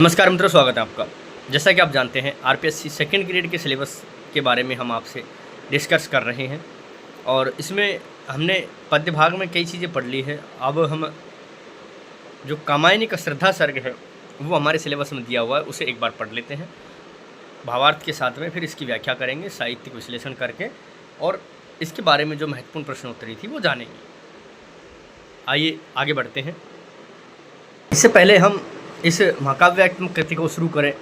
नमस्कार मित्रों, स्वागत है आपका। जैसा कि आप जानते हैं आरपीएससी सेकंड ग्रेड के सिलेबस के बारे में हम आपसे डिस्कस कर रहे हैं और इसमें हमने पद्य भाग में कई चीज़ें पढ़ ली है। अब हम जो कामायनी का श्रद्धा सर्ग है वो हमारे सिलेबस में दिया हुआ है, उसे एक बार पढ़ लेते हैं भावार्थ के साथ में, फिर इसकी व्याख्या करेंगे साहित्यिक विश्लेषण करके और इसके बारे में जो महत्वपूर्ण प्रश्नोत्तरी थी वो जानेंगे। आइए आगे बढ़ते हैं। इससे पहले हम इस महाकाव्यात्मक कृति को शुरू करें,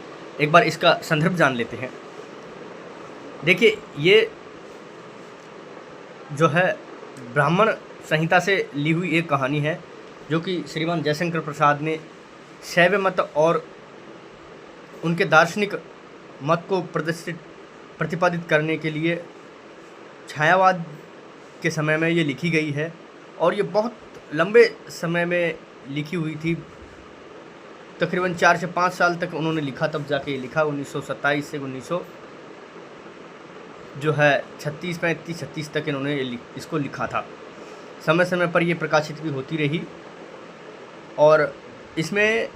एक बार इसका संदर्भ जान लेते हैं। देखिए, ये जो है ब्राह्मण संहिता से ली हुई एक कहानी है जो कि श्रीमान जयशंकर प्रसाद ने शैव मत और उनके दार्शनिक मत को प्रतिपादित करने के लिए छायावाद के समय में ये लिखी गई है और ये बहुत लंबे समय में लिखी हुई थी। तकरीबन 4 से 5 साल तक उन्होंने लिखा, तब जाके ये लिखा। 1927 से 1936 तक इन्होंने इसको लिखा था। समय समय पर ये प्रकाशित भी होती रही और इसमें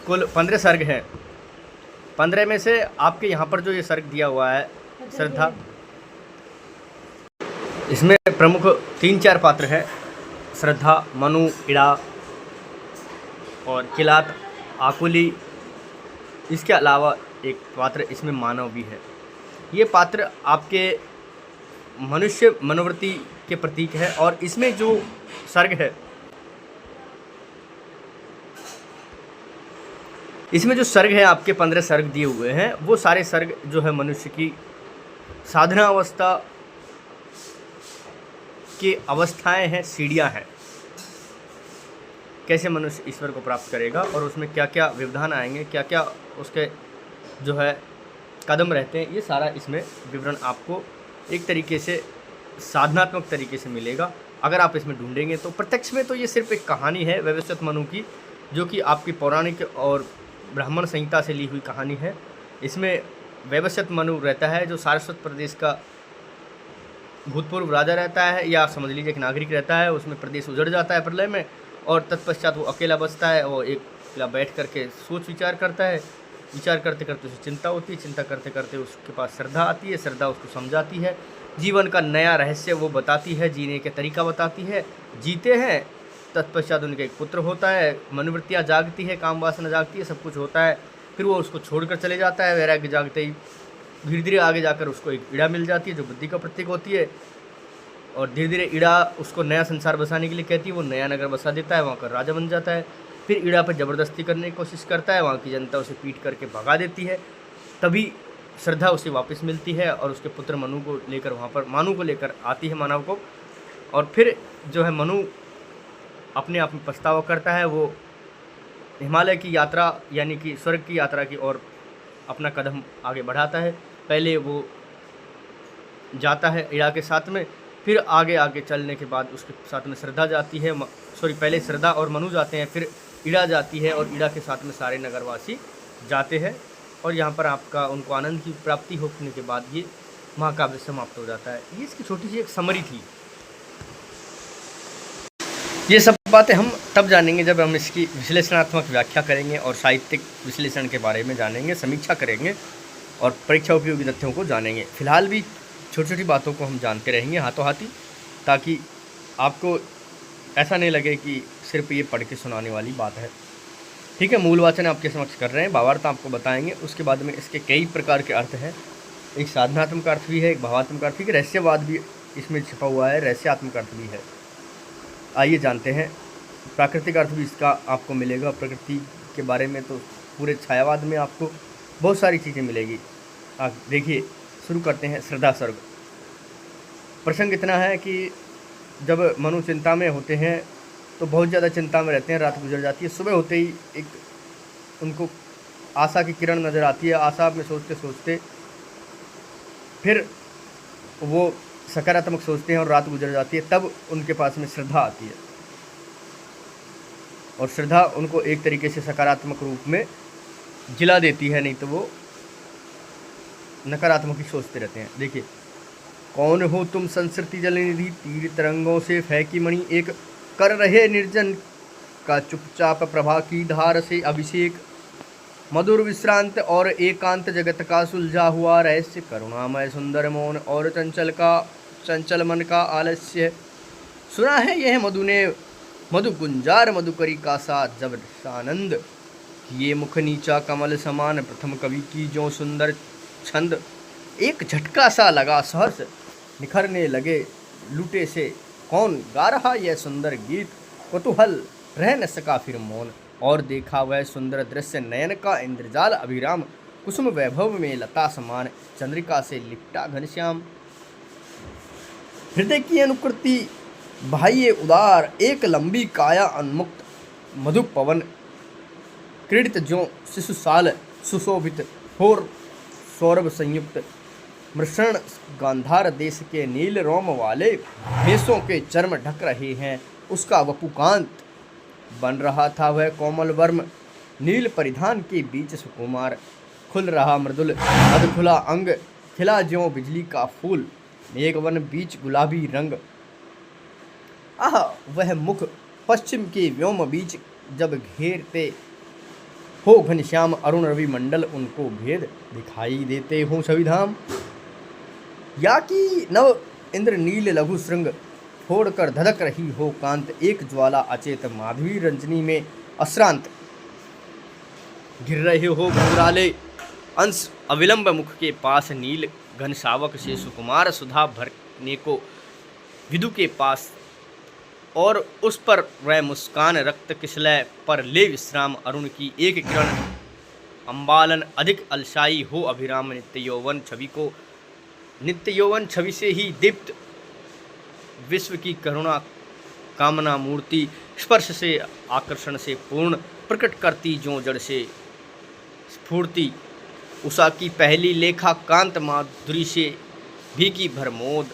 कुल 15 सर्ग हैं। 15 में से आपके यहाँ पर जो ये सर्ग दिया हुआ है श्रद्धा, इसमें प्रमुख 3-4 पात्र हैं। श्रद्धा, मनु, इड़ा और किलात, आकुली। इसके अलावा एक पात्र इसमें मानव भी है। ये पात्र आपके मनुष्य मनोवृत्ति के प्रतीक है और इसमें जो सर्ग है, इसमें जो सर्ग है आपके 15 सर्ग दिए हुए हैं, वो सारे सर्ग जो है मनुष्य की साधना अवस्था की अवस्थाएं हैं, सीढ़ियां हैं। कैसे मनुष्य ईश्वर को प्राप्त करेगा और उसमें क्या क्या व्यवधान आएंगे, क्या क्या उसके जो है कदम रहते हैं, ये सारा इसमें विवरण आपको एक तरीके से साधनात्मक तरीके से मिलेगा अगर आप इसमें ढूंढेंगे तो। प्रत्यक्ष में तो ये सिर्फ एक कहानी है वैवस्वत मनु की, जो कि आपकी पौराणिक और ब्राह्मण संहिता से ली हुई कहानी है। इसमें वैवस्वत मनु रहता है जो सारस्वत प्रदेश का भूतपूर्व राजा रहता है, या समझ लीजिए एक नागरिक रहता है। उसमें प्रदेश उजड़ जाता है प्रलय में और तत्पश्चात वो अकेला बचता है। वो एक बैठ करके सोच विचार करता है। विचार करते करते उसे चिंता होती है। चिंता करते करते उसके पास श्रद्धा आती है। श्रद्धा उसको समझाती है, जीवन का नया रहस्य वो बताती है, जीने का तरीका बताती है। जीते हैं, तत्पश्चात उनके एक पुत्र होता है, मनोवृत्तियाँ जागती है, काम वासना जागती है, सब कुछ होता है। फिर वो उसको छोड़कर चले जाता है। वैराग्य जागते ही धीरे धीरे आगे जाकर उसको एक इड़ा मिल जाती है जो बुद्धि का प्रतीक होती है और धीरे धीरे इड़ा उसको नया संसार बसाने के लिए कहती है। वो नया नगर बसा देता है, वहाँ का राजा बन जाता है। फिर इड़ा पर ज़बरदस्ती करने की कोशिश करता है, वहाँ की जनता उसे पीट करके भगा देती है। तभी श्रद्धा उसे वापस मिलती है और उसके पुत्र मनु को लेकर वहाँ पर मानु को लेकर आती है, मानव को। और फिर जो है मनु अपने आप में पछतावा करता है। वो हिमालय की यात्रा यानी कि स्वर्ग की यात्रा की ओर अपना कदम आगे बढ़ाता है। पहले वो जाता है इड़ा के साथ में, फिर आगे आगे चलने के बाद उसके साथ में श्रद्धा जाती है। पहले श्रद्धा और मनु जाते हैं, फिर इड़ा जाती है और इड़ा के साथ में सारे नगरवासी जाते हैं और यहाँ पर आपका उनको आनंद की प्राप्ति होने के बाद ये महाकाव्य समाप्त हो जाता है। ये इसकी छोटी सी एक समरी थी। ये सब बातें हम तब जानेंगे जब हम इसकी विश्लेषणात्मक व्याख्या करेंगे और साहित्यिक विश्लेषण के बारे में जानेंगे, समीक्षा करेंगे और परीक्षा उपयोगी तथ्यों को जानेंगे। फिलहाल भी छोटी छोटी बातों को हम जानते रहेंगे हाथों हाथी, ताकि आपको ऐसा नहीं लगे कि सिर्फ ये पढ़ के सुनाने वाली बात है। ठीक है, मूल वाचन आपके समक्ष कर रहे हैं, भावार्थ आपको बताएंगे। उसके बाद में इसके कई प्रकार के अर्थ हैं। एक साधनात्मक अर्थ भी है, एक भावात्मक अर्थ भी, रहस्यवाद भी इसमें छिपा हुआ है, रहस्यात्मक अर्थ भी है। आइए जानते हैं। प्राकृतिक अर्थ भी इसका आपको मिलेगा। प्रकृति के बारे में तो पूरे छायावाद में आपको बहुत सारी चीज़ें मिलेगी। आप देखिए, शुरू करते हैं श्रद्धा सर्ग। प्रसंग इतना है कि जब मनु चिंता में होते हैं तो बहुत ज़्यादा चिंता में रहते हैं। रात गुजर जाती है, सुबह होते ही एक उनको आशा की किरण नज़र आती है। आशा में सोचते सोचते फिर वो सकारात्मक सोचते हैं और रात गुजर जाती है। तब उनके पास में श्रद्धा आती है और श्रद्धा उनको एक तरीके से सकारात्मक रूप में जिला देती है, नहीं तो वो नकारात्मक ही सोचते रहते हैं। देखिए, कौन हो तुम संसृति जलनिधि, तीर तरंगों से फैकी मणि, एक कर रहे निर्जन का चुपचाप प्रभा की धार से अभिषेक। मधुर विश्रांत और एकांत जगत का सुलझा हुआ रहस्य, करुणामय सुंदर मौन और चंचल मन का आलस्य। सुना है यह मधु ने मधु गुंजार मधुकरी का सा जब आनंद, ये मुख नीचा कमल समान प्रथम कवि की जो सुंदर छंद। एक झटका सा लगा सहर्ष निखरने लगे लुटे से, कौन गा रहा यह सुंदर गीत, कुतूहल रह न सका फिर मौन। और देखा वह सुंदर दृश्य नयन का इंद्रजाल अभिराम, कुसुम वैभव में लता समान चंद्रिका से लिपटा घनश्याम। हृदय की अनुकृति बाह्य उदार, एक लंबी काया उन्मुक्त, मधु पवन क्रीडित ज्यों शिशुसाल सुशोभित होर सौरभ संयुक्त। मृषण गांधार देश के नील रोम वाले भेषों के चर्म ढक रहे हैं, उसका वपुकांत बन रहा था वह कोमल वर्म। नील परिधान के बीच सुकुमार खुल रहा मृदुल मद खुला अंग, खिला ज्यों बिजली का फूल मेघवन बीच गुलाबी रंग। आह वह मुख पश्चिम के व्योम बीच जब घेरते हो घनश्याम, अरुण रवि मंडल उनको भेद दिखाई देते हों सभी धाम। या कि नव इंद्र नील लघु श्रृंग छोड़कर धधक रही हो कांत, एक ज्वाला अचेत माधवी रंजनी में अश्रांत गिर रहे हो घुंघराले अंश। अविलंब मुख के पास नील घन शावक से सुकुमार सुधा भरने को विदु के पास, और उस पर वह मुस्कान रक्त किसलय पर ले विश्राम। अरुण की एक किरण अंबालन अधिक अलसाई हो अभिराम, नित्य यौवन छवि से ही दीप्त विश्व की करुणा कामना मूर्ति, स्पर्श से आकर्षण से पूर्ण प्रकट करती जो जड़ से स्फूर्ति। उषा की पहली लेखा कांत माधुरी से भीगी भरमोद,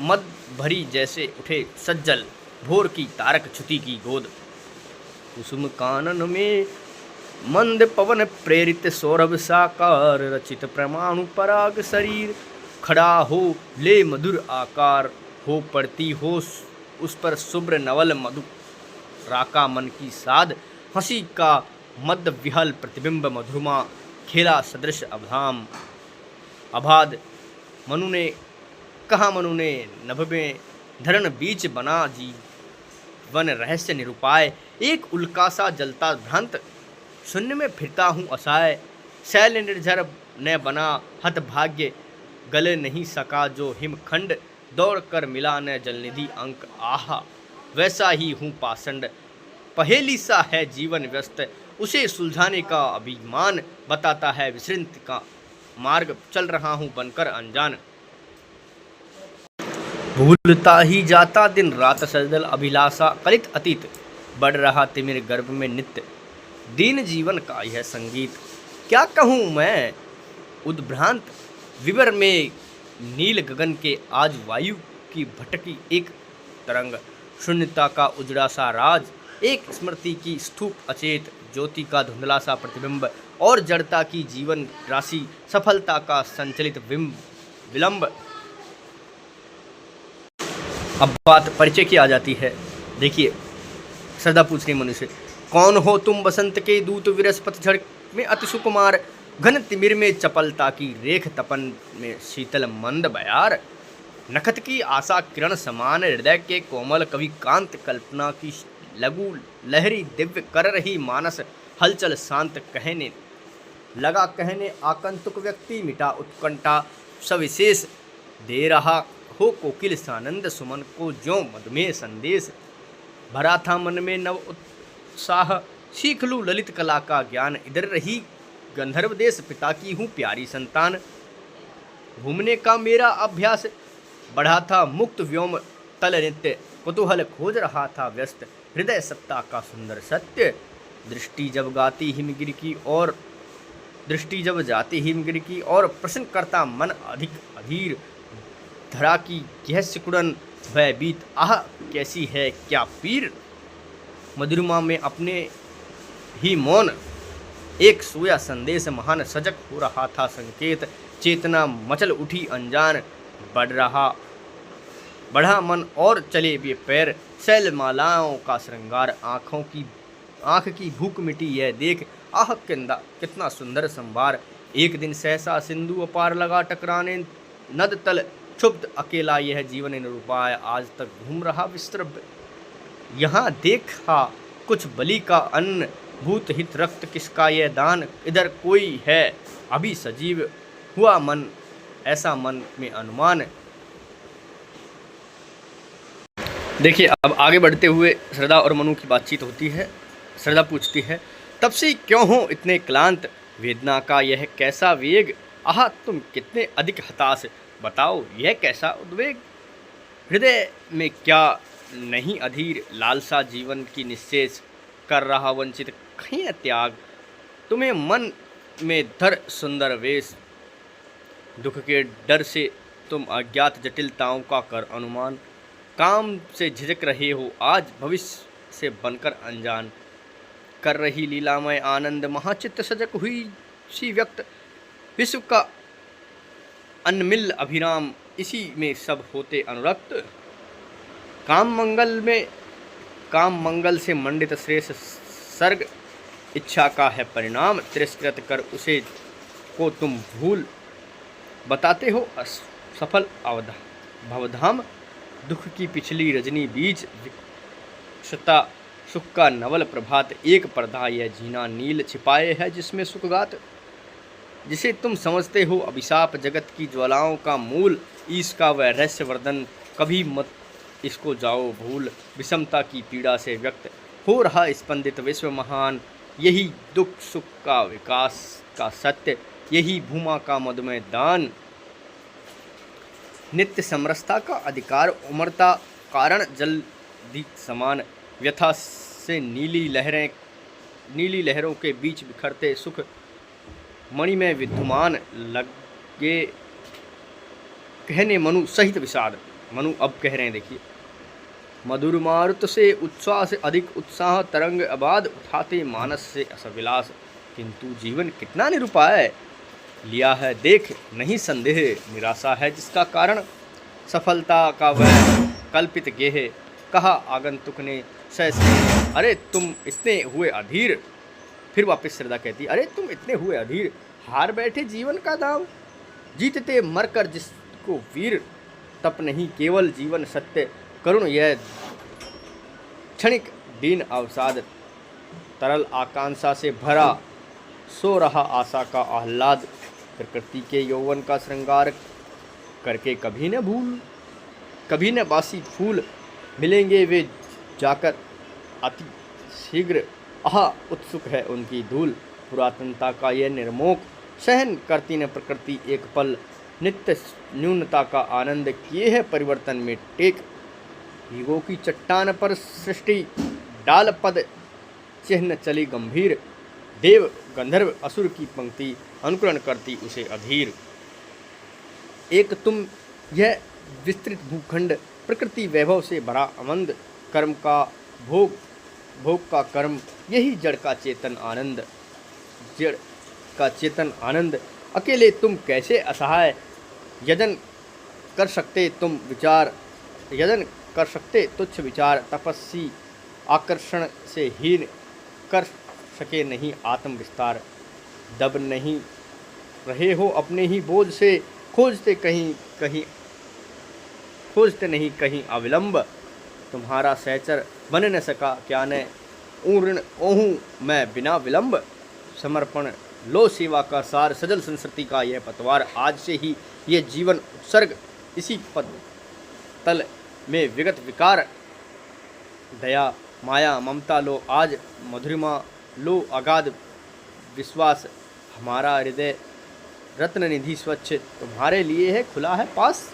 मद भरी जैसे उठे सज्जल भोर की तारक छुती की गोद। कुसुम कानन में मंद पवन प्रेरित सौरभ साकार, रचित परमाणु पराग शरीर खड़ा हो ले मधुर आकार। हो पड़ती हो उस पर शुभ्र नवल मधु राका मन की साध, हंसी का मद विहल प्रतिबिंब मधुरमा खेला सदृश अभाम अबाध। मनु ने कहा मनु ने नभ में धरण बीच बना जीवन रहस्य निरूपाय, एक उल्कासा जलता भ्रांत शून्य में फिरता हूँ असहाय। शैल निर्झर ने बना हत भाग्य, गले नहीं सका जो हिमखंड, दौड़ कर मिला न जलनिधि अंक आहा। वैसा ही हूँ पाषंड, पहेली सा है जीवन व्यस्त, उसे सुलझाने का अभिमान बताता है विसृत का मार्ग, चल रहा हूँ बनकर अनजान। भूलता ही जाता दिन रात सजल अभिलाषा, कलित अतीत बढ़ रहा तिमिर गर्भ में नित्य, दीन जीवन का यह संगीत। क्या कहूँ मैं उद्भ्रांत विवर में नील गगन के आज वायु की भटकी एक तरंग, शून्यता का उजड़ा सा राज, एक स्मृति की स्तूप अचेत ज्योति का धुंधला सा प्रतिबिंब, और जड़ता की जीवन राशि सफलता का संचलित विलंब। अब बात परिचय की आ जाती है। देखिए श्रद्धा पूछ रही मनुष्य, कौन हो तुम बसंत के दूत विरस पतझड़ में अति सुकुमार, घन तिमिर में चपलता की रेख तपन में शीतल मंद बयार, नखत की आशा किरण समान हृदय के कोमल कवि कांत, कल्पना की लघु लहरी दिव्य कर रही मानस हलचल शांत, कहने लगा कहने आकंतुक व्यक्ति मिटा उत्कंठा सविशेष, दे रहा हो कोकिल सानंद सुमन को ज्यों मधुमेह संदेश। भरा था मन में नव उत्साह, सीख लूँ ललित कला का ज्ञान, इधर रही गंधर्व देश पिता की हूँ प्यारी संतान। घूमने का मेरा अभ्यास बढ़ा था मुक्त व्योम तल नित्य, कुतूहल खोज रहा था व्यस्त हृदय सत्ता का सुंदर सत्य। दृष्टि जब जाती हिमगिर की और प्रश्न करता मन अधिक अधीर, धरा की यह सिकुड़न वह बीत, आह कैसी है क्या पीर। मधुरमा में अपने ही मौन एक सोया संदेश, महान सजग हो रहा था संकेत, चेतना मचल उठी अनजान, बढ़ा मन और चले वे पैर, शैल मालाओं का श्रृंगार, आँख की भूख मिटी यह देख, आह कितना सुंदर संभार। एक दिन सहसा सिंधु अपार लगा टकराने, नद तल क्षुब्ध अकेला यह जीवन निरुपाय, आज तक घूम रहा विस्त्रभ। यहाँ देखा कुछ बलि का अन्न, भूत हित रक्त किसका यह दान, इधर कोई है अभी सजीव, हुआ मन ऐसा मन में अनुमान। देखिए अब आगे बढ़ते हुए श्रद्धा और मनु की बातचीत होती है। श्रद्धा पूछती है, तब से क्यों हो इतने क्लांत, वेदना का यह कैसा वेग, आह तुम कितने अधिक हताश, बताओ यह कैसा उद्वेग। हृदय में क्या नहीं अधीर, लालसा जीवन की निश्चेष, कर रहा वंचित कहीं न त्याग, तुम्हें मन में धर सुंदर वेश, दुख के डर से तुम अज्ञात जटिलताओं का कर अनुमान, काम से झिझक रहे हो आज भविष्य से बनकर अनजान, कर रही लीलामय आनंद महाचित्त सजग हुई सी व्यक्त, विश्व का अनमिल अभिराम इसी में सब होते अनुरक्त, काम मंगल से मंडित श्रेष्ठ सर्ग, इच्छा का है परिणाम, तिरस्कृत कर उसे को तुम भूल, बताते हो असफल भवधाम, दुख की पिछली रजनी बीज, विक्षता सुख का नवल प्रभात, एक पर्दा यह जीना नील छिपाए है जिसमें सुखगात, जिसे तुम समझते हो अभिशाप जगत की ज्वालाओं का मूल, ईश का वह रहस्यवर्धन कभी मत इसको जाओ भूल, विषमता की पीड़ा से व्यक्त हो रहा स्पंदित विश्व महान, यही दुख सुख का विकास का सत्य, यही भूमा का मधुमय दान, नित्य समरसता का अधिकार, उमरता कारण जल दीप समान, व्यथा से नीली लहरों के बीच बिखरते सुख, मणि में विद्यमान लगे कहने मनु सहित विषाद। मनु अब कह रहे हैं, देखिए, मधुर मारुत से उत्साह से अधिक उत्साह, तरंग अबाध उठाते मानस से असविलास, किंतु जीवन कितना निरुपाय, लिया है देख नहीं संदेह, निराशा है जिसका कारण, सफलता का वह कल्पित गेह, कहा आगंतुक ने सहसे, अरे तुम इतने हुए अधीर। फिर वापस श्रद्धा कहती, अरे तुम इतने हुए अधीर, हार बैठे जीवन का दाव, जीतते मरकर जिसको वीर, तप नहीं केवल जीवन सत्य, करुण यह क्षणिक दीन अवसाद, तरल आकांक्षा से भरा सो रहा आशा का आह्लाद, प्रकृति के यौवन का श्रृंगार करके कभी न भूल, कभी न बासी फूल, मिलेंगे वे जाकर अति शीघ्र, आह उत्सुक है उनकी धूल, पुरातनता का यह निर्मोक, सहन करती न प्रकृति एक पल, नित्य न्यूनता का आनंद किए है परिवर्तन में टेक, युगों की चट्टान पर सृष्टि डाल पद चिन्ह चली गंभीर, देव गंधर्व असुर की पंक्ति अनुकरण करती उसे अधीर, एक तुम यह विस्तृत भूखंड, प्रकृति वैभव से भरा अमंद, कर्म का भोग का कर्म, यही जड़ का चेतन आनंद, अकेले तुम कैसे असहाय, यजन कर सकते तुच्छ विचार, तपस्वी आकर्षण से हीन कर सके नहीं आत्म विस्तार, दब नहीं रहे हो अपने ही बोझ से, खोजते नहीं कहीं अविलंब, तुम्हारा सहचर बन न सका क्या न ऊर्ण ओहूँ मैं बिना विलंब, समर्पण लो सेवा का सार, सजल संस्कृति का यह पतवार, आज से ही ये जीवन उत्सर्ग, इसी पद तल में विगत विकार, दया माया ममता लो आज मधुरिमा लो अगाध विश्वास, हमारा हृदय रत्न निधि स्वच्छ तुम्हारे लिए है खुला है पास,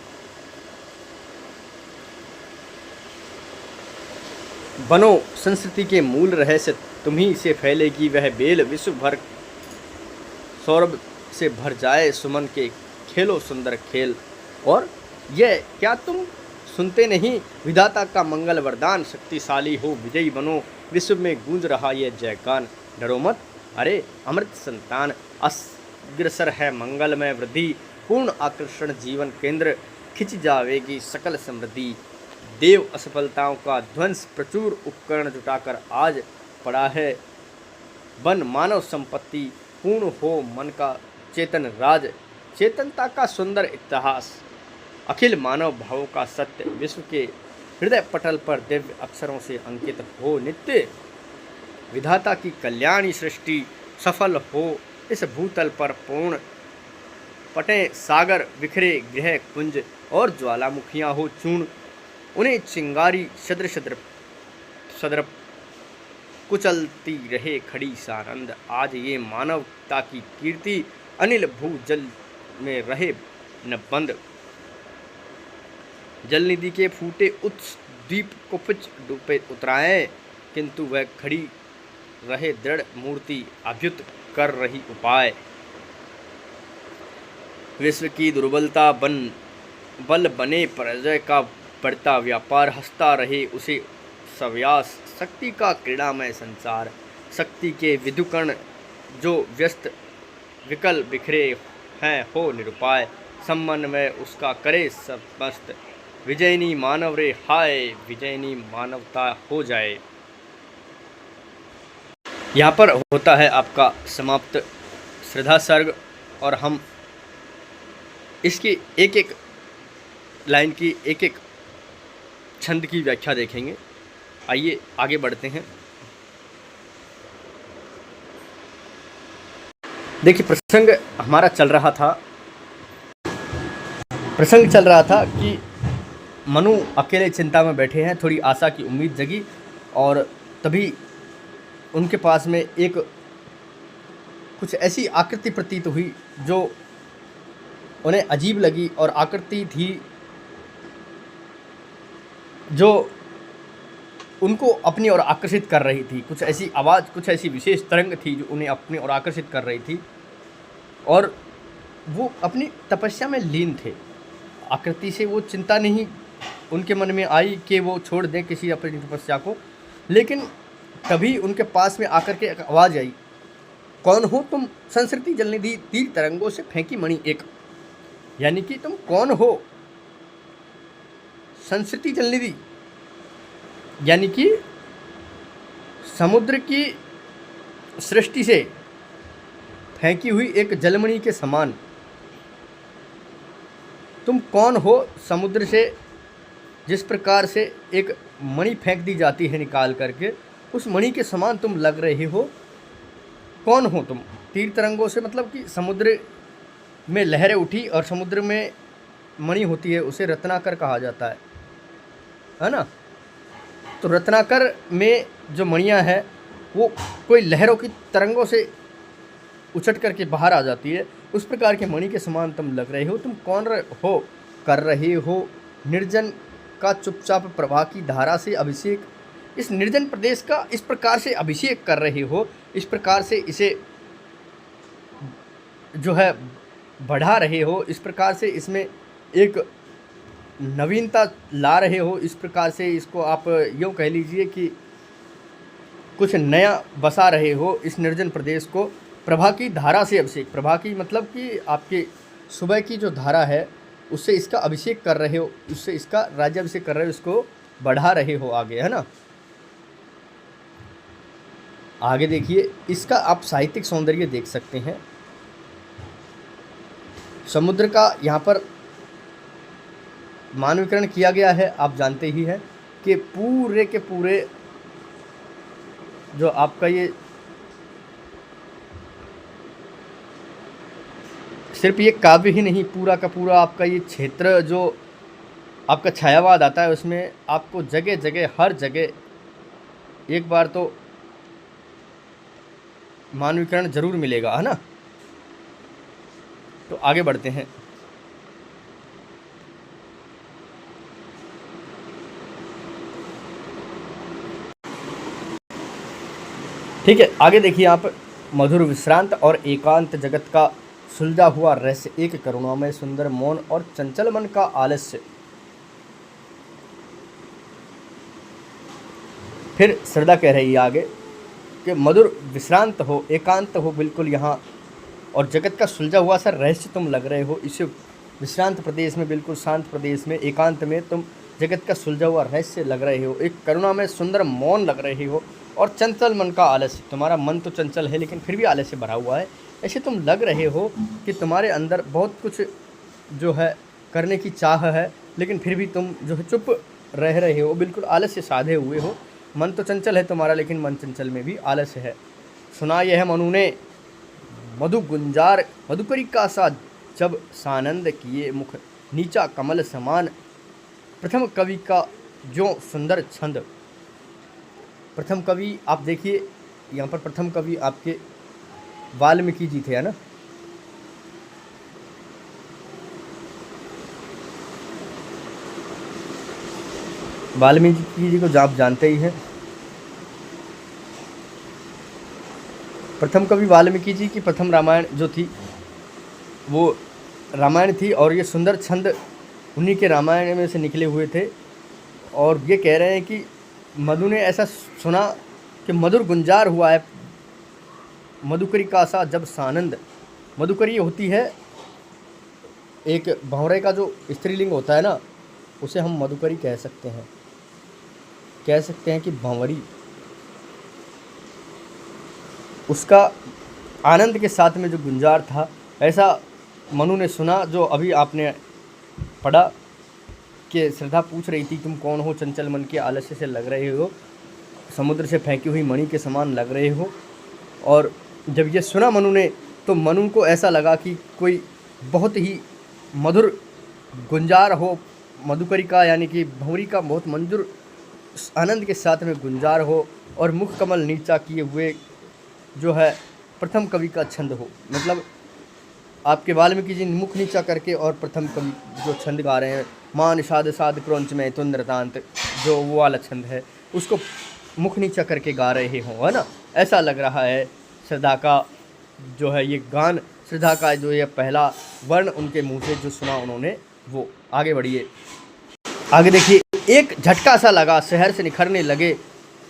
बनो संस्कृति के मूल रहस्य, तुम्ही से फैलेगी वह बेल, विश्व भर सौरभ से भर जाए सुमन के खेलो सुंदर खेल, और यह क्या तुम सुनते नहीं विधाता का मंगल वरदान, शक्तिशाली हो विजयी बनो विश्व में गूंज रहा यह जयगान, डरो मत अरे अमृत संतान, अग्रसर है मंगल में वृद्धि, पूर्ण आकर्षण जीवन केंद्र, खिंच जावेगी सकल समृद्धि, देव असफलताओं का ध्वंस, प्रचुर उपकरण जुटाकर आज पड़ा है बन मानव संपत्ति, पूर्ण हो मन का चेतन राज, चेतनता का सुंदर इतिहास, अखिल मानव भावों का सत्य विश्व के हृदय पटल पर दिव्य अक्षरों से अंकित हो नित्य। विधाता की कल्याणी सृष्टि सफल हो इस भूतल पर पूर्ण, पटे सागर बिखरे गृह कुंज और ज्वालामुखियाँ हो चूर्ण, उन्हें चिंगारी शद्र शद्र सदर कुचलती रहे खड़ी सानंद। आज ये मानवता की कीर्ति अनिल भूजल में रहे न बंद। जल निधि के फूटे उच्च द्वीप कुपिच डूबे उतराए, किंतु वह खड़ी रहे दृढ़ मूर्ति अभ्युत कर रही उपाय। विश्व की दुर्बलता बल बने पराजय का बढ़ता व्यापार, हंसता रहे उसे सव्यास शक्ति का क्रीड़ामय संसार। शक्ति के विदुकण जो व्यस्त विकल बिखरे हैं हो निरुपाय, समन्वय उसका करे समस्त। विजयनी मानव रे हाय, विजयनी मानवता हो जाए। यहाँ पर होता है आपका समाप्त श्रद्धा सर्ग, और हम इसकी एक एक लाइन की एक एक छंद की व्याख्या देखेंगे। आइए आगे बढ़ते हैं। देखिए, प्रसंग चल रहा था कि मनु अकेले चिंता में बैठे हैं। थोड़ी आशा की उम्मीद जगी और तभी उनके पास में एक कुछ ऐसी आकृति प्रतीत हुई जो उन्हें अजीब लगी, और आकृति थी जो उनको अपनी ओर आकर्षित कर रही थी। कुछ ऐसी आवाज़, कुछ ऐसी विशेष तरंग थी जो उन्हें अपनी ओर आकर्षित कर रही थी, और वो अपनी तपस्या में लीन थे। आकृति से वो चिंता नहीं उनके मन में आई कि वो छोड़ दें किसी अपनी तपस्या को, लेकिन तभी उनके पास में आकर के एक आवाज़ आई, कौन हो तुम संस्कृति जलनिधि तीर तरंगों से फेंकी मणि एक। यानी कि तुम कौन हो संस्कृति जलनिधि, यानी कि समुद्र की सृष्टि से फेंकी हुई एक जलमणि के समान। तुम कौन हो समुद्र से जिस प्रकार से एक मणि फेंक दी जाती है निकाल करके, उस मणि के समान तुम लग रहे हो। कौन हो तुम? तीर तरंगों से मतलब कि समुद्र में लहरें उठी, और समुद्र में मणि होती है उसे रत्नाकर कहा जाता है ना। तो रत्नाकर में जो मणियाँ हैं वो कोई लहरों की तरंगों से उछट करके बाहर आ जाती है, उस प्रकार के मणि के समान तुम लग रहे हो। तुम कौन हो कर रहे हो निर्जन का चुपचाप प्रवाह की धारा से अभिषेक। इस निर्जन प्रदेश का इस प्रकार से अभिषेक कर रहे हो, इस प्रकार से इसे जो है बढ़ा रहे हो, इस प्रकार से इसमें एक नवीनता ला रहे हो। इस प्रकार से इसको आप यूँ कह लीजिए कि कुछ नया बसा रहे हो इस निर्जन प्रदेश को। प्रभा की धारा से अभिषेक, प्रभा की मतलब कि आपके सुबह की जो धारा है उससे इसका अभिषेक कर रहे हो, उससे इसका राज्याभिषेक कर रहे हो, इसको बढ़ा रहे हो आगे, है ना। आगे देखिए, इसका आप साहित्यिक सौंदर्य देख सकते हैं। समुद्र का यहाँ पर मानवीकरण किया गया है, आप जानते ही हैं कि पूरे के पूरे जो आपका ये सिर्फ ये काव्य ही नहीं, पूरा का पूरा आपका ये क्षेत्र जो आपका छायावाद आता है उसमें आपको जगह जगह हर जगह एक बार तो मानवीकरण जरूर मिलेगा, है ना। तो आगे बढ़ते हैं। ठीक है, आगे देखिए आप, मधुर विश्रांत और एकांत जगत का सुलझा हुआ रहस्य, एक करुणामय सुंदर मौन और चंचल मन का आलस्य। फिर श्रद्धा कह रही है आगे कि मधुर विश्रांत हो, एकांत हो बिल्कुल यहाँ, और जगत का सुलझा हुआ सा रहस्य तुम लग रहे हो। इस विश्रांत प्रदेश में, बिल्कुल शांत प्रदेश में, एकांत में तुम जगत का सुलझा हुआ रहस्य लग रहे हो। एक करुणा में सुंदर मौन लग रहे हो, और चंचल मन का आलस्य, तुम्हारा मन तो चंचल है लेकिन फिर भी आलस्य भरा हुआ है। ऐसे तुम लग रहे हो कि तुम्हारे अंदर बहुत कुछ जो है करने की चाह है, लेकिन फिर भी तुम जो है चुप रह रहे हो, बिल्कुल आलस्य साधे हुए हो। मन तो चंचल है तुम्हारा, लेकिन मन चंचल में भी आलस्य है। सुना यह मनु ने मधु गुंजार मधुकरी का सा जब सानंद किए मुख नीचा कमल समान। प्रथम कवि का जो सुंदर छंद। प्रथम कवि आप देखिए, यहाँ पर प्रथम कवि आपके वाल्मीकि जी थे, है ना। वाल्मीकि जी को आप जानते ही हैं। प्रथम कवि वाल्मीकि जी की प्रथम रामायण जो थी वो रामायण थी, और ये सुंदर छंद उन्हीं के रामायण में से निकले हुए थे। और ये कह रहे हैं कि मधु ने ऐसा सुना कि मधुर गुंजार हुआ है मधुकरी का सा जब सानंद। मधुकरी होती है एक भंवरे का जो स्त्रीलिंग होता है ना, उसे हम मधुकरी कह सकते हैं कि भंवरी। उसका आनंद के साथ में जो गुंजार था, ऐसा मनु ने सुना। जो अभी आपने पढ़ा कि श्रद्धा पूछ रही थी तुम कौन हो, चंचल मन के आलस्य से लग रहे हो, समुद्र से फेंकी हुई मणि के समान लग रहे हो। और जब ये सुना मनु ने, तो मनु को ऐसा लगा कि कोई बहुत ही मधुर गुंजार हो मधुकरी का, यानी कि भंवरी का बहुत मंजूर आनंद के साथ में गुंजार हो, और मुख कमल नीचा किए हुए जो है प्रथम कवि का छंद हो। मतलब आपके वाल्मीकि जी मुख नीचा करके और प्रथम कवि जो छंद गा रहे हैं, मान साध साध क्रौंच में तुंद्रतांत, जो वो वाला छंद है, उसको मुख नीचा करके गा रहे हो, है ना। ऐसा लग रहा है श्रद्धा का जो है ये गान, श्रद्धा का जो ये पहला वर्ण उनके मुंह से जो सुना उन्होंने, वो। आगे बढ़िए, आगे देखिए। एक झटका सा लगा, शहर से निखरने लगे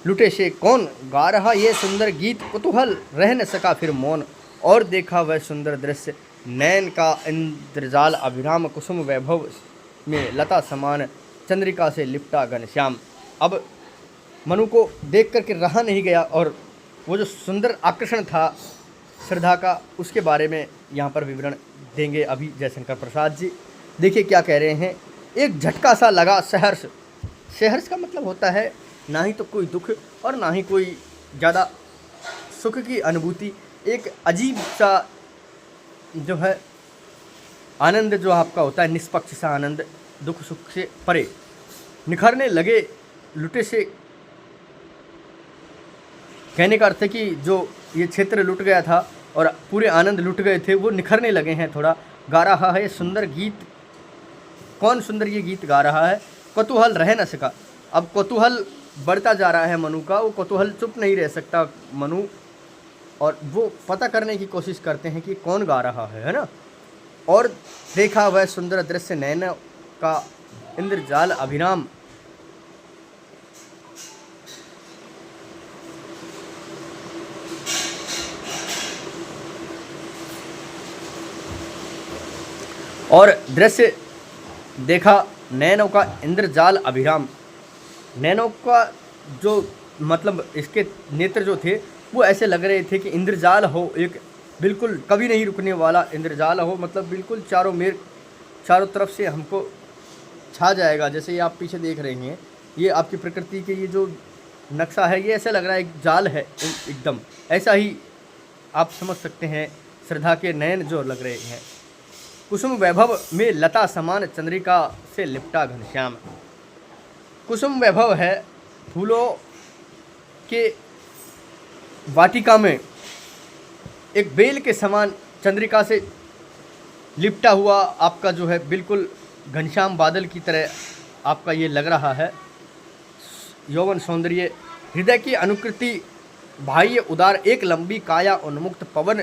लुटे से कौन गा रहा ये सुंदर गीत। कुतूहल रह न सका फिर मौन, और देखा वह सुंदर दृश्य नैन का इंद्रजाल अभिराम। कुसुम वैभव में लता समान चंद्रिका से लिपटा घनश्याम। अब मनु को देख करके रहा नहीं गया, और वो जो सुंदर आकर्षण था श्रद्धा का, उसके बारे में यहाँ पर विवरण देंगे अभी जयशंकर प्रसाद जी। देखिए क्या कह रहे हैं। एक झटका सा लगा सहर्ष। सहर्ष का मतलब होता है ना ही तो कोई दुख और ना ही कोई ज़्यादा सुख की अनुभूति, एक अजीब सा जो है आनंद जो आपका होता है, निष्पक्ष सा आनंद, दुख सुख से परे। निखरने लगे लुटे से, कहने का अर्थ है कि जो ये क्षेत्र लुट गया था और पूरे आनंद लुट गए थे, वो निखरने लगे हैं थोड़ा। गा रहा है सुंदर गीत, कौन सुंदर ये गीत गा रहा है। कौतूहल रह न सका, अब कौतूहल बढ़ता जा रहा है मनु का, वो कौतूहल चुप नहीं रह सकता मनु, और वो पता करने की कोशिश करते हैं कि कौन गा रहा है ना। और देखा वह सुंदर दृश्य नैन का इंद्रजाल अभिराम। और दृश्य देखा नैनों का इंद्रजाल अभिराम। नैनों का जो मतलब इसके नेत्र जो थे वो ऐसे लग रहे थे कि इंद्रजाल हो, एक बिल्कुल कभी नहीं रुकने वाला इंद्रजाल हो, मतलब बिल्कुल चारों तरफ से हमको छा जाएगा। जैसे ये आप पीछे देख रहे हैं, ये आपकी प्रकृति के ये जो नक्शा है, ये ऐसा लग रहा है एक जाल है एकदम, ऐसा ही आप समझ सकते हैं श्रद्धा के नयन जो लग रहे हैं। कुसुम वैभव में लता समान चंद्रिका से लिपटा घनश्याम। कुसुम वैभव है फूलों के वाटिका में एक बेल के समान चंद्रिका से लिपटा हुआ आपका जो है बिल्कुल घनश्याम बादल की तरह आपका ये लग रहा है। यौवन सौंदर्य हृदय की अनुकृति बाह्य उदार, एक लंबी काया उन्मुक्त पवन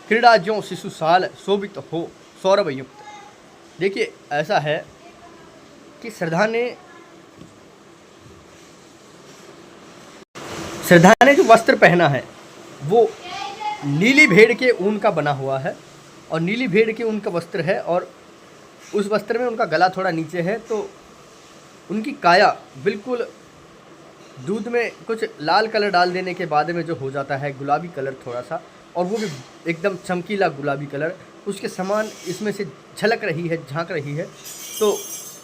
क्रीड़ा ज्यों शिशु साल शोभित हो सौरभ युक्त। देखिए ऐसा है कि श्रद्धा ने जो वस्त्र पहना है वो नीली भेड़ के ऊन का बना हुआ है, और नीली भेड़ के ऊन का वस्त्र है, और उस वस्त्र में उनका गला थोड़ा नीचे है, तो उनकी काया बिल्कुल दूध में कुछ लाल कलर डाल देने के बाद में जो हो जाता है गुलाबी कलर थोड़ा सा, और वो भी एकदम चमकीला गुलाबी कलर, उसके समान इसमें से झलक रही है, झांक रही है। तो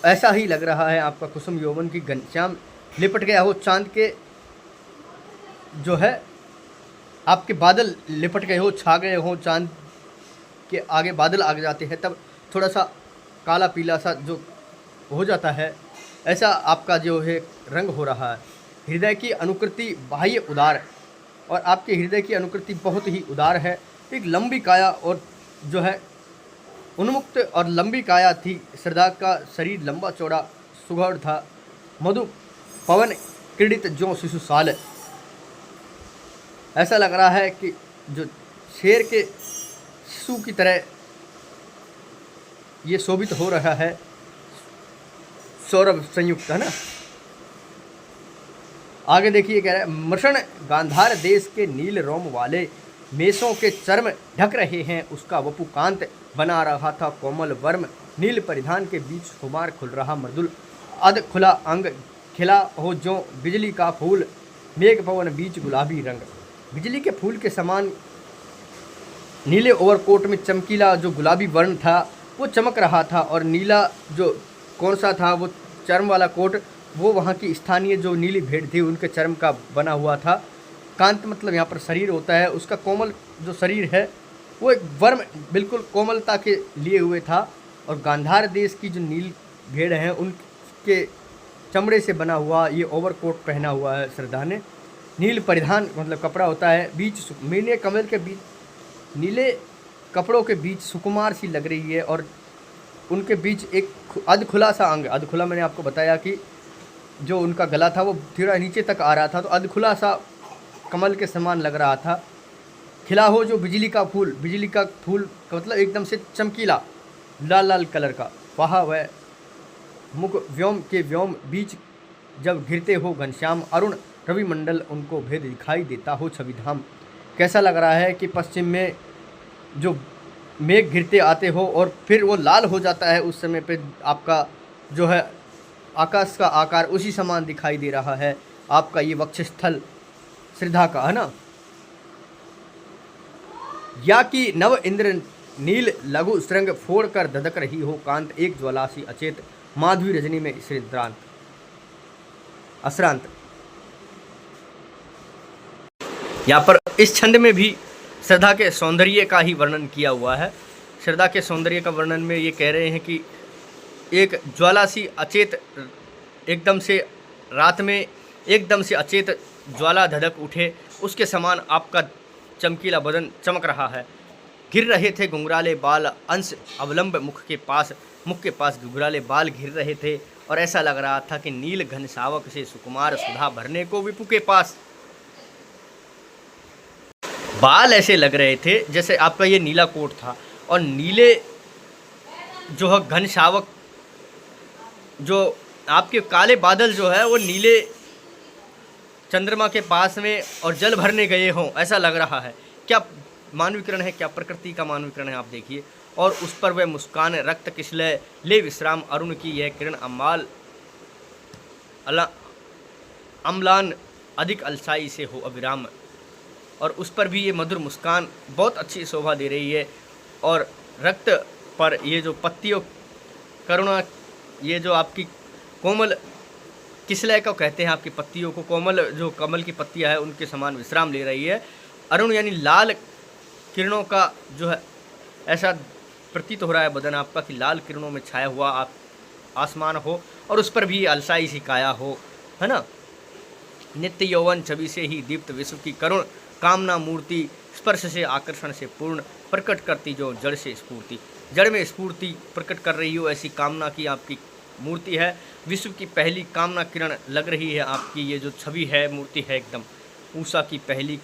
ऐसा ही लग रहा है आपका कुसुम यौवन की घनश्याम लिपट गया हो चांद के, जो है आपके बादल लिपट गए हो, छा गए हो चांद के आगे, बादल आ जाते हैं तब थोड़ा सा काला पीला सा जो हो जाता है, ऐसा आपका जो है रंग हो रहा है। हृदय की अनुकृति बाह्य उदार, और आपके हृदय की अनुकृति बहुत ही उदार है। एक लंबी काया और जो है उन्मुक्त और लंबी काया थी। श्रद्धा का शरीर लंबा चौड़ा सुघड़ था, मधु पवन क्रीडित जो शिशु साल। ऐसा लग रहा है कि जो शेर के शिशु की तरह ये शोभित हो रहा है, सौरभ संयुक्त, है ना। आगे देखिए कह रहा है, मृषण गांधार देश के नील रोम वाले मेषों के चर्म ढक रहे हैं, उसका वपु कांत बना रहा था कोमल वर्म, नील परिधान के बीच कुमार खुल रहा मृदुल, अध खुला अंग खिला हो जो बिजली का फूल, मेघ पवन बीच गुलाबी रंग। बिजली के फूल के समान नीले ओवरकोट में चमकीला जो गुलाबी वर्ण था वो चमक रहा था, और नीला जो कौन सा था वो चर्म वाला कोट, वो वहाँ की स्थानीय जो नीली भेड़ थी उनके चर्म का बना हुआ था। कांत मतलब यहाँ पर शरीर होता है, उसका कोमल जो शरीर है वो एक वर्म बिल्कुल कोमलता के लिए हुए था, और गांधार देश की जो नील भेड़ हैं उनके चमड़े से बना हुआ ये ओवरकोट पहना हुआ है श्रद्धा ने। नील परिधान मतलब कपड़ा होता है, बीच मीने कमल के बीच नीले कपड़ों के बीच सुकुमार सी लग रही है, और उनके बीच एक अध खुला सा अंग, अध खुला मैंने आपको बताया कि जो उनका गला था वो थोड़ा नीचे तक आ रहा था, तो अध खुला सा कमल के समान लग रहा था। खिला हो जो बिजली का फूल, बिजली का फूल का मतलब एकदम से चमकीला लाल लाल कलर का, वहाँ वह मुख व्योम के व्योम बीच जब घिरते हो घनश्याम, अरुण रवि मंडल उनको भेद दिखाई देता हो छवि धाम। कैसा लग रहा है कि पश्चिम में जो मेघ घिरते आते हो और फिर वो लाल हो जाता है, उस समय पे आपका जो है आकाश का आकार उसी समान दिखाई दे रहा है आपका ये वक्षस्थल श्रद्धा का, है ना। या कि नव इंद्र नील लघु श्रृंग फोड़ कर धधक रही हो कांत, एक ज्वालासी अचेत माधवी रजनी में श्रीद्रांत अश्रांत। यहाँ पर इस छंद में भी श्रद्धा के सौंदर्य का ही वर्णन किया हुआ है। श्रद्धा के सौंदर्य का वर्णन में ये कह रहे हैं कि एक ज्वाला सी अचेत, एकदम से रात में एकदम से अचेत ज्वाला धधक उठे, उसके समान आपका चमकीला बदन चमक रहा है। गिर रहे थे घुंघराले बाल अंश अवलंब मुख के पास घुंघराले बाल घिर रहे थे, और ऐसा लग रहा था कि नील घन सावक से सुकुमार सुधा भरने को विपु के पास। बाल ऐसे लग रहे थे जैसे आपका ये नीला कोट था, और नीले जो है घन शावक, जो आपके काले बादल जो है वो नीले चंद्रमा के पास में और जल भरने गए हों, ऐसा लग रहा है। क्या मानवीकरण है, क्या प्रकृति का मानवीकरण है, आप देखिए। और उस पर वह मुस्कान रक्त किसलय ले विश्राम, अरुण की यह किरण अम्लान अम्लान अधिक अलसाई से हो अविराम। और उस पर भी ये मधुर मुस्कान बहुत अच्छी शोभा दे रही है। और रक्त पर ये जो पत्तियों करुणा, ये जो आपकी कोमल किसलय को कहते हैं, आपकी पत्तियों को कोमल जो कमल की पत्तियां है उनके समान विश्राम ले रही है। अरुण यानी लाल किरणों का जो है ऐसा प्रतीत हो रहा है बदन आपका कि लाल किरणों में छाया हुआ आप आसमान हो, और उस पर भी अलसाई सी काया हो, है ना। नित्य यौवन छवि से ही दीप्त विश्व की करुण कामना मूर्ति, स्पर्श से आकर्षण से पूर्ण प्रकट करती जो जड़ से स्फूर्ति, जड़ में स्फूर्ति प्रकट कर रही हो, ऐसी कामना की आपकी मूर्ति है। विश्व की पहली कामना किरण लग रही है आपकी ये जो छवि है, मूर्ति है एकदम। उषा की पहली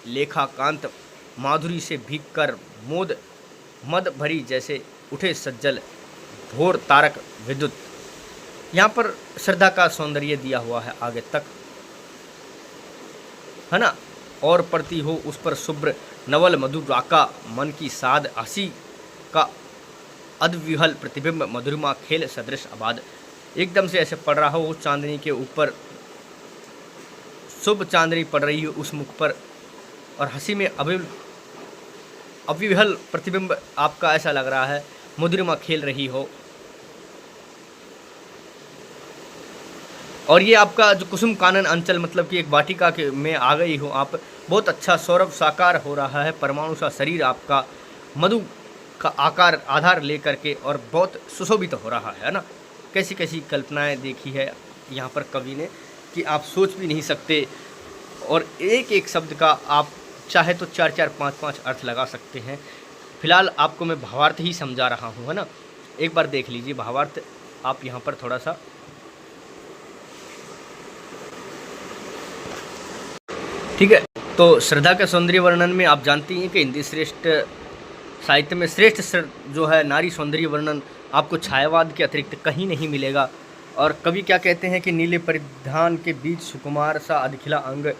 लेखा कांत माधुरी से भीग कर मोद मद भरी जैसे उठे सज्जल भोर तारक विद्युत। यहाँ पर श्रद्धा का सौंदर्य दिया हुआ है आगे तक, है ना। और पड़ती हो उस पर शुभ्र नवल मधुर राका, मन की साध हंसी का अद्विहल प्रतिबिंब मधुरिमा खेल सदृश आबाद। एकदम से ऐसे पड़ रहा हो चांदनी के ऊपर शुभ चांदनी पड़ रही हो उस मुख पर, और हंसी में अविहल प्रतिबिंब आपका ऐसा लग रहा है, मुद्रिमा खेल रही हो। और ये आपका जो कुसुम कानन अंचल, मतलब कि एक वाटिका के में आ गई हो आप, बहुत अच्छा सौरभ साकार हो रहा है, परमाणु सा शरीर आपका मधु का आकार आधार लेकर के, और बहुत सुशोभित हो रहा है ना। कैसी कैसी कल्पनाएं देखी है यहाँ पर कवि ने कि आप सोच भी नहीं सकते, और एक एक शब्द का आप चाहे तो 4-4, 5-5 अर्थ लगा सकते हैं। फिलहाल आपको मैं भावार्थ ही समझा रहा हूँ, है ना। एक बार देख लीजिए भावार्थ आप यहाँ पर थोड़ा सा। ठीक है, तो श्रद्धा के सौंदर्य वर्णन में आप जानती हैं कि हिंदी श्रेष्ठ साहित्य में श्रेष्ठ जो है नारी सौंदर्य वर्णन आपको छायावाद के अतिरिक्त कहीं नहीं मिलेगा। और कवि क्या कहते हैं कि नीले परिधान के बीच सुकुमार सा अधखिला अंग,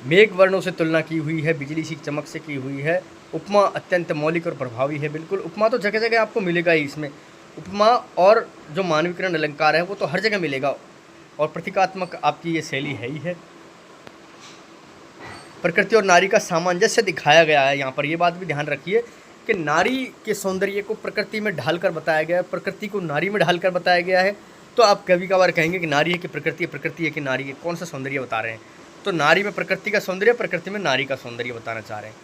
मेघ वर्णों से तुलना की हुई है, बिजली सी चमक से की हुई है, उपमा अत्यंत मौलिक और प्रभावी है। बिल्कुल, उपमा तो जगह जगह आपको मिलेगा ही इसमें। उपमा और जो मानवीकरण अलंकार है वो तो हर जगह मिलेगा, और प्रतीकात्मक आपकी ये शैली है ही है। प्रकृति और नारी का सामंजस्य दिखाया गया है यहाँ पर। ये बात भी ध्यान रखिए कि नारी के सौंदर्य को प्रकृति में ढालकर बताया गया है, प्रकृति को नारी में ढालकर बताया गया है। तो आप कभी कभार कहेंगे कि नारी है कि प्रकृति है, प्रकृति है कि नारी है, कौन सा सौंदर्य बता रहे हैं? तो नारी में प्रकृति का सौंदर्य, प्रकृति में नारी का सौंदर्य बताना चाह रहे हैं।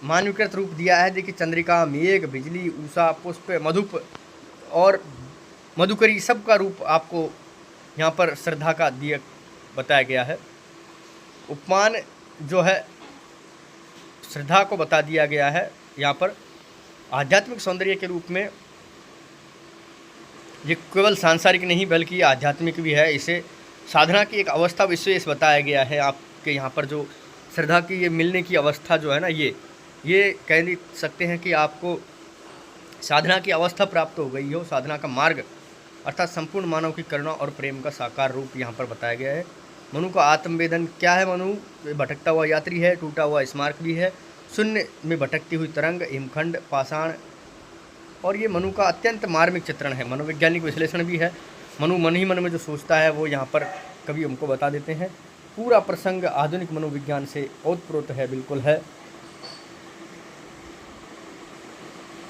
मानवीकृत रूप दिया है, देखिए चंद्रिका, मेघ, बिजली, उषा, पुष्प, मधुप और मधुकरी, सब का रूप आपको यहाँ पर श्रद्धा का दिया बताया गया है। उपमान जो है श्रद्धा को बता दिया गया है यहाँ पर आध्यात्मिक सौंदर्य के रूप में। ये केवल सांसारिक नहीं बल्कि आध्यात्मिक भी है। इसे साधना की एक अवस्था विशेष बताया गया है आपके यहाँ पर। जो श्रद्धा की ये मिलने की अवस्था जो है ना, ये कह सकते हैं कि आपको साधना की अवस्था प्राप्त हो गई हो। साधना का मार्ग अर्थात संपूर्ण मानव की करुणा और प्रेम का साकार रूप यहाँ पर बताया गया है। मनु का आत्मवेदन क्या है? मनु भटकता हुआ यात्री है, टूटा हुआ स्मारक भी है, शून्य में भटकती हुई तरंग, हिमखंड, पाषाण, और ये मनु का अत्यंत मार्मिक चित्रण है। मनोवैज्ञानिक विश्लेषण भी है। मनु मन ही मन में जो सोचता है वो यहाँ पर कवि हमको बता देते हैं। पूरा प्रसंग आधुनिक मनोविज्ञान से ओतप्रोत है, बिल्कुल है।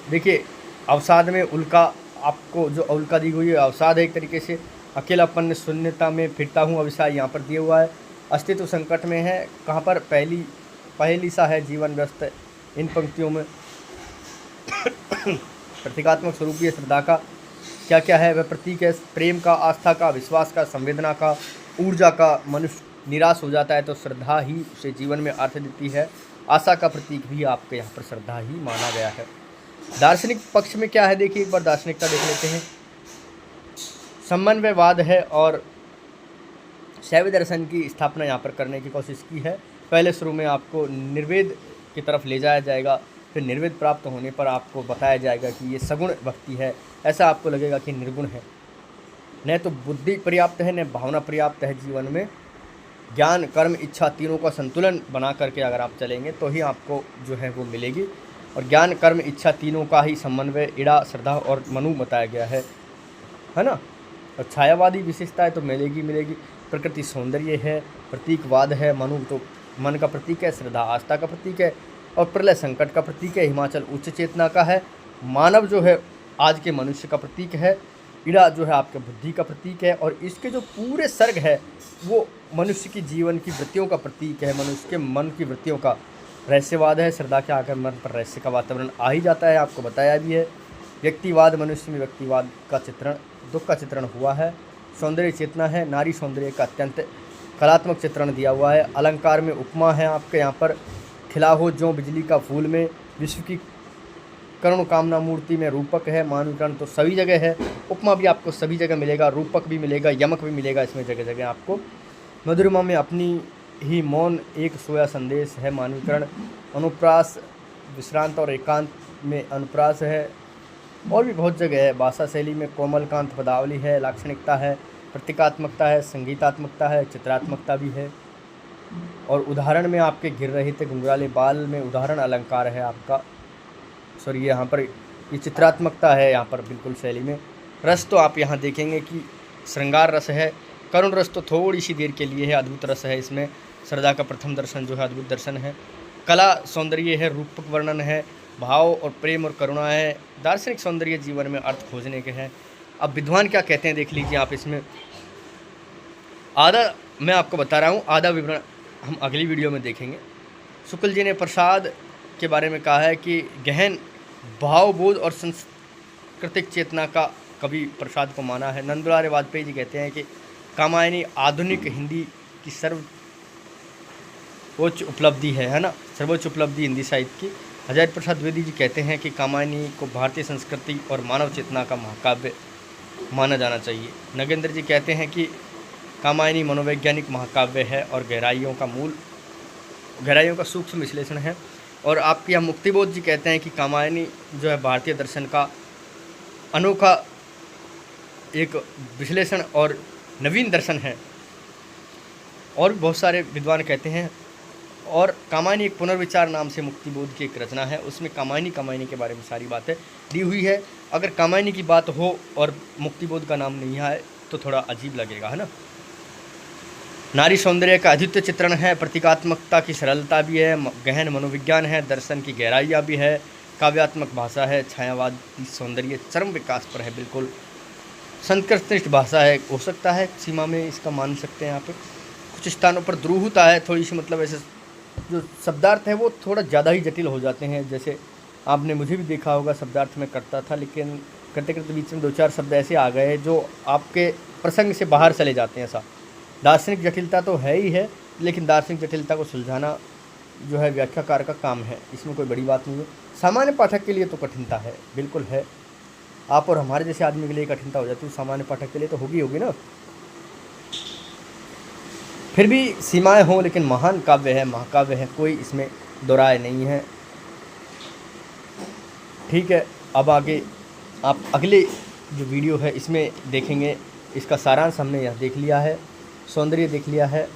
देखिए अवसाद में उल्का, आपको जो उल्का दी हुई है अवसाद है एक तरीके से। अकेलापन शून्यता में फिरता हूँ अविषय यहाँ पर दिया हुआ है। अस्तित्व संकट में है, कहाँ पर? पहली सा है जीवन व्यस्त इन पंक्तियों में। प्रतीकात्मक स्वरूप ये श्रद्धा का क्या क्या है? वह प्रतीक है प्रेम का, आस्था का, विश्वास का, संवेदना का, ऊर्जा का। मनुष्य निराश हो जाता है तो श्रद्धा ही उसे जीवन में अर्थ देती है। आशा का प्रतीक भी आपके यहाँ पर श्रद्धा ही माना गया है। दार्शनिक पक्ष में क्या है देखिए, एक बार दार्शनिकता देख लेते हैं। समन्वयवाद है और शैव दर्शन की स्थापना यहाँ पर करने की कोशिश की है। पहले शुरू में आपको निर्वेद की तरफ ले जाया जाएगा, फिर निर्वेद प्राप्त होने पर आपको बताया जाएगा कि ये सगुण भक्ति है। ऐसा आपको लगेगा कि निर्गुण है। न तो बुद्धि पर्याप्त है, न भावना पर्याप्त है जीवन में। ज्ञान, कर्म, इच्छा तीनों का संतुलन बना करके अगर आप चलेंगे तो ही आपको जो है वो मिलेगी। और ज्ञान, कर्म, इच्छा तीनों का ही समन्वय इड़ा, श्रद्धा और मनु बताया गया है ना। और छायावादी विशेषता है तो मिलेगी। प्रकृति सौंदर्य है, प्रतीकवाद है। मनु तो मन का प्रतीक है, श्रद्धा आस्था का प्रतीक है, और प्रलय संकट का प्रतीक है। हिमाचल उच्च चेतना का है। मानव जो है आज के मनुष्य का प्रतीक है। इड़ा जो है आपके बुद्धि का प्रतीक है, और इसके जो पूरे सर्ग है वो मनुष्य की जीवन की वृत्तियों का प्रतीक है, मनुष्य के मन की वृत्तियों का। रहस्यवाद है, श्रद्धा के आकर मन पर रहस्य का वातावरण आ ही जाता है, आपको बताया भी है। व्यक्तिवाद, मनुष्य में व्यक्तिवाद का चित्रण, दुख का चित्रण हुआ है। सौंदर्य चेतना है, नारी सौंदर्य का अत्यंत कलात्मक चित्रण दिया हुआ है। अलंकार में उपमा है आपके यहाँ पर। खिला हो जो बिजली का फूल में, विश्व की करुण कामना मूर्ति में रूपक है। मानवीकरण तो सभी जगह है, उपमा भी आपको सभी जगह मिलेगा, रूपक भी मिलेगा, यमक भी मिलेगा, इसमें जगह जगह आपको। मधुरिमा में अपनी ही मौन एक सोया संदेश है। मानवीकरण, अनुप्रास, विश्रांत और एकांत में अनुप्रास है, और भी बहुत जगह है। भाषा शैली में कोमलकांत पदावली है, लाक्षणिकता है, प्रतीकात्मकता है, संगीतात्मकता है, चित्रात्मकता भी है। और उदाहरण में आपके गिर रहे थे घुंघराले बाल में उदाहरण अलंकार है आपका। सॉरी, यहाँ पर ये चित्रात्मकता है यहाँ पर बिल्कुल शैली में। रस तो आप यहाँ देखेंगे कि श्रृंगार रस है, करुण रस तो थोड़ी सी देर के लिए है, अद्भुत रस है इसमें। श्रद्धा का प्रथम दर्शन जो है अद्भुत दर्शन है। कला सौंदर्य है, रूपक वर्णन है, भाव और प्रेम और करुणा है। दार्शनिक सौंदर्य जीवन में अर्थ खोजने के हैं। अब विद्वान क्या कहते हैं देख लीजिए आप इसमें। आधा मैं आपको बता रहा हूँ, आधा विवरण हम अगली वीडियो में देखेंगे। शुक्ल जी ने प्रसाद के बारे में कहा है कि गहन भावबोध और सांस्कृतिक चेतना का कवि प्रसाद को माना है। नंदलाल वाजपेयी जी कहते हैं कि कामायनी आधुनिक हिंदी की सर्वोच्च उपलब्धि है ना, सर्वोच्च उपलब्धि हिंदी साहित्य की। हजारी प्रसाद द्विवेदी जी कहते हैं कि कामायनी को भारतीय संस्कृति और मानव चेतना का महाकाव्य माना जाना चाहिए। नगेंद्र जी कहते हैं कि कामायनी मनोवैज्ञानिक महाकाव्य है और गहराइयों का सूक्ष्म विश्लेषण है। और आपके यहाँ मुक्तिबोध जी कहते हैं कि कामायनी जो है भारतीय दर्शन का अनोखा एक विश्लेषण और नवीन दर्शन है। और भी बहुत सारे विद्वान कहते हैं। और कामायनी एक पुनर्विचार नाम से मुक्तिबोध की एक रचना है, उसमें कामायनी के बारे में सारी बातें दी हुई है। अगर कामायनी की बात हो और मुक्तिबोध का नाम नहीं आए तो थोड़ा अजीब लगेगा, है ना। नारी सौंदर्य का अद्वितीय चित्रण है, प्रतीकात्मकता की सरलता भी है, गहन मनोविज्ञान है, दर्शन की गहराइयाँ भी है, काव्यात्मक भाषा है, छायावादी सौंदर्य चरम विकास पर है, बिल्कुल संकृष्ट भाषा है, हो सकता है सीमा में इसका मान सकते हैं यहाँ पे। कुछ स्थानों पर द्रूहता है थोड़ी सी, मतलब ऐसे जो शब्दार्थ है वो थोड़ा ज़्यादा ही जटिल हो जाते हैं। जैसे आपने मुझे भी देखा होगा, शब्दार्थ में करता था, लेकिन करते करते बीच में 2-4 शब्द ऐसे आ गए जो आपके प्रसंग से बाहर चले जाते हैं। ऐसा दार्शनिक जटिलता तो है ही है, लेकिन दार्शनिक जटिलता को सुलझाना जो है व्याख्याकार का काम है, इसमें कोई बड़ी बात नहीं है। सामान्य पाठक के लिए तो कठिनता है, बिल्कुल है। आप और हमारे जैसे आदमी के लिए कठिनता हो जाती है, सामान्य पाठक के लिए तो होगी ना। फिर भी सीमाएं हों, लेकिन महान काव्य है, महाकाव्य है, कोई इसमें दो राय नहीं है। ठीक है, अब आगे आप अगले जो वीडियो है इसमें देखेंगे। इसका सारांश हमने यह देख लिया है, सौंदर्य देख लिया है,